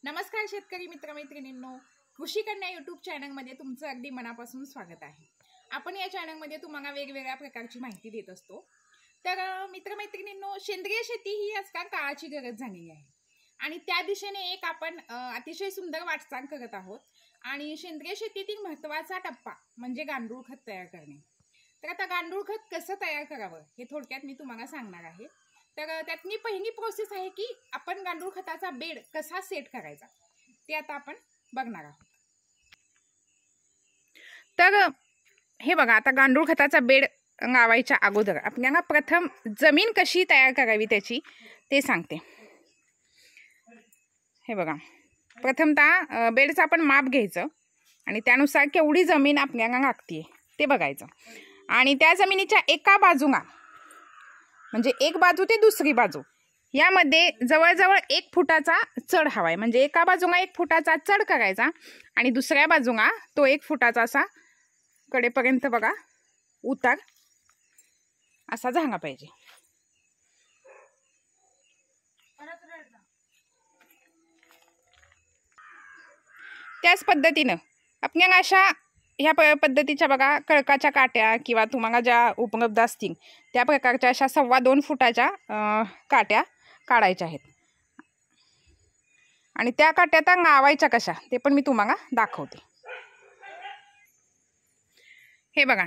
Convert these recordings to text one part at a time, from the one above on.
नमस्कार शेतकरी मित्रमैत्रिणींनो, कृषी कन्या यूट्यूब चॅनलमध्ये तुमचं अगदी मनापासून स्वागत आहे। आपण या चॅनलमध्ये तुम्हाला वेगवेगळ्या प्रकारची माहिती देत असतो। तर मित्रमैत्रिणींनो, सेंद्रिय शेती ही आजकाल काळाची गरज झालेली आहे आणि त्या दिशेने एक आपण अतिशय सुंदर वाटचाल करत आहोत। आणि सेंद्रिय शेतीतील महत्त्वाचा टप्पा म्हणजे गांडूळ खत तयार करणे। तर आता गांडूळ खत कसं तयार करावं हे थोडक्यात मी तुम्हाला सांगणार आहे। तर त्यातली पहिली प्रोसेस आहे की आपण गांडूळ खताचा बेड कसा सेट करायचा ते आता आपण बघणार आहोत। तर हे बघा, आता गांडूळ खताचा बेड लावायच्या अगोदर आपल्याला प्रथम जमीन कशी तयार करावी त्याची ते सांगते। हे बघा, प्रथमतः बेडचं आपण माप घ्यायचं आणि त्यानुसार केवढी जमीन आपल्याला लागते ते बघायचं। आणि त्या जमिनीच्या एका बाजूला म्हणजे एक बाजू ते दुसरी बाजू यामध्ये जवळजवळ 1 फुटाचा चढ हवाय। म्हणजे एका बाजूला 1 फुटाचा चढ करायचा आणि दुसऱ्या बाजूला तो 1 फुटाचा असा कडेपर्यंत बघा उतार असा झाला पाहिजे। त्याच पद्धतीने आपल्याला अशा ह्या पद्धतीच्या बघा कळकाच्या काट्या किंवा तुम्हाला ज्या उपलब्ध असतील त्या प्रकारच्या अशा 2.25 फुटाच्या काट्या काढायच्या आहेत। आणि त्या काट्या त्या लावायच्या कशा ते पण मी तुम्हाला दाखवते। हे बघा,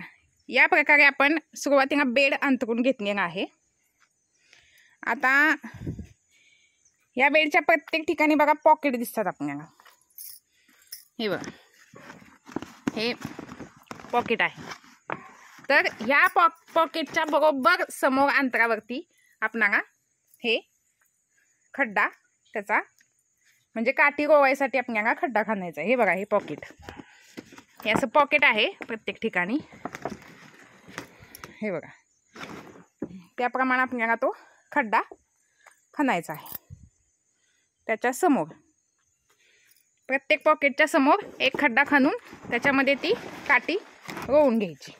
या प्रकारे आपण सुरुवातीला बेड अंतरून घेतलेला आहे। आता या बेडच्या प्रत्येक ठिकाणी बघा पॉकेट दिसतात आपल्याला। हे बघा, हे पॉकेट आहे। तर ह्या पॉकेटच्या बरोबर समोर अंतरावरती आपणाला हे खड्डा त्याचा म्हणजे काठी रोवायसाठी आपल्याला खड्डा खणायचा। हे बघा, हे पॉकेट, हे असं पॉकेट आहे प्रत्येक ठिकाणी। हे बघा, त्याप्रमाणे आपल्याला तो खड्डा खणायचा आहे। त्याच्या समोर प्रत्येक पॉकेटच्या समोर एक खड्डा खणून त्याच्यामध्ये ती काठी रोवून घ्यायची।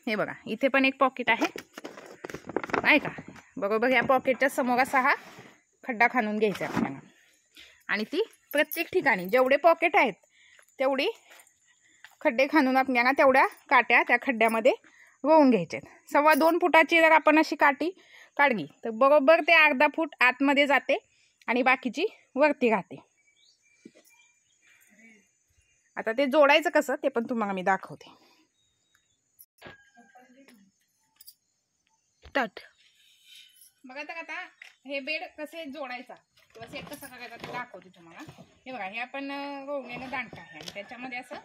हे बघा, इथे पण एक पॉकेट आहे का, बरोबर या पॉकेटच्या समोर असा हा खड्डा खणून घ्यायचा आपल्याला। आणि ती प्रत्येक ठिकाणी जेवढे पॉकेट आहेत तेवढी खड्डे खणून आपल्याला तेवढ्या काट्या त्या खड्ड्यामध्ये रोवून घ्यायचे। 2.25 फुटाची जर आपण अशी काठी काढली तर बरोबर ते अर्धा फूट आतमध्ये जाते आणि बाकीची वरती राहते। आता ते जोडायचं कसं ते पण तुम्हाला मी दाखवते। बघा, तर आता हे बेड कसे जोडायचा किंवा सेट कसा करायचा ते दाखवते तुम्हाला। हे बघा, हे आपण रोवलेलं दांडका आहे आणि त्याच्यामध्ये असं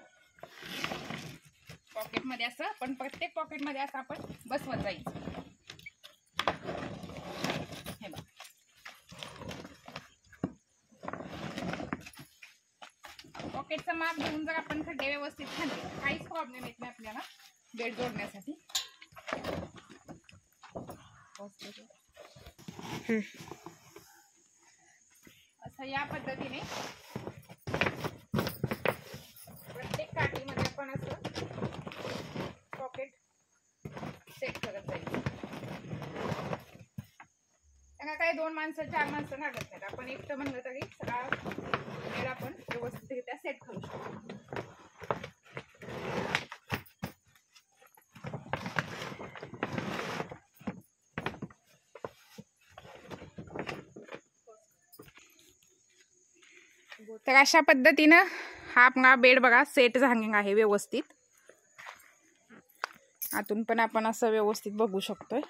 पॉकेटमध्ये असं पण प्रत्येक पॉकेटमध्ये असं आपण बसवत जायचं। हे बघा, पॉकेटचं माप घेऊन जर आपण खड्डे व्यवस्थित खणले काहीच प्रॉब्लेम येत नाही आपल्याला बेड जोडण्यासाठी। असं या पद्धतीने प्रत्येक काठीमध्ये आपण असं पॉकेट सेट करत जायचं। त्यांना काही 2 माणसं 4 माणसं लागत नाहीत, आपण एकटं म्हणलं तरी सगळा बेड आपण व्यवस्थितरित्या सेट करू शकतो। तर अशा पद्धतीने हा आपला बेड बघा सेट झालेला आहे व्यवस्थित। आतून पण आपण असं व्यवस्थित बघू शकतोय।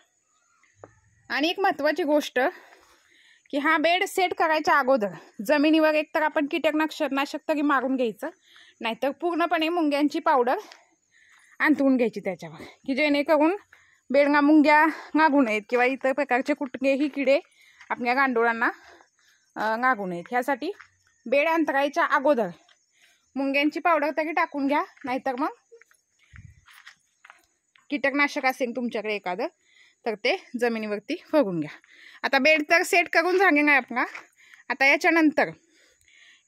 आणि एक महत्त्वाची गोष्ट की हा बेड सेट करायच्या अगोदर जमिनीवर एकतर आपण कीटकनाशक तरी मारून घ्यायचं, नाहीतर पूर्णपणे मुंग्यांची पावडर अंतरून घ्यायची त्याच्यावर, की जेणेकरून बेडला मुंग्या लागू नयेत किंवा इतर प्रकारचे कुठलेही किडे आपल्या गांडुळांना लागू नयेत। ह्यासाठी बेड अंतरायच्या अगोदर मुंग्यांची पावडर तरी टाकून घ्या, नाहीतर मग कीटकनाशक असेल तुमच्याकडे एखादं तर ते जमिनीवरती फवारून घ्या। आता बेड तर सेट करून झालेला आहे आपला। आता याच्यानंतर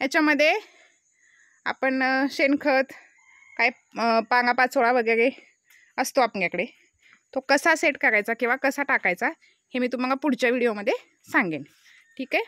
याच्यामध्ये आपण शेणखत काय पांगापाचोळा वगैरे असतो आपल्याकडे तो कसा सेट करायचा किंवा कसा टाकायचा हे मी तुम्हाला पुढच्या व्हिडिओमध्ये सांगेन. ठीक आहे.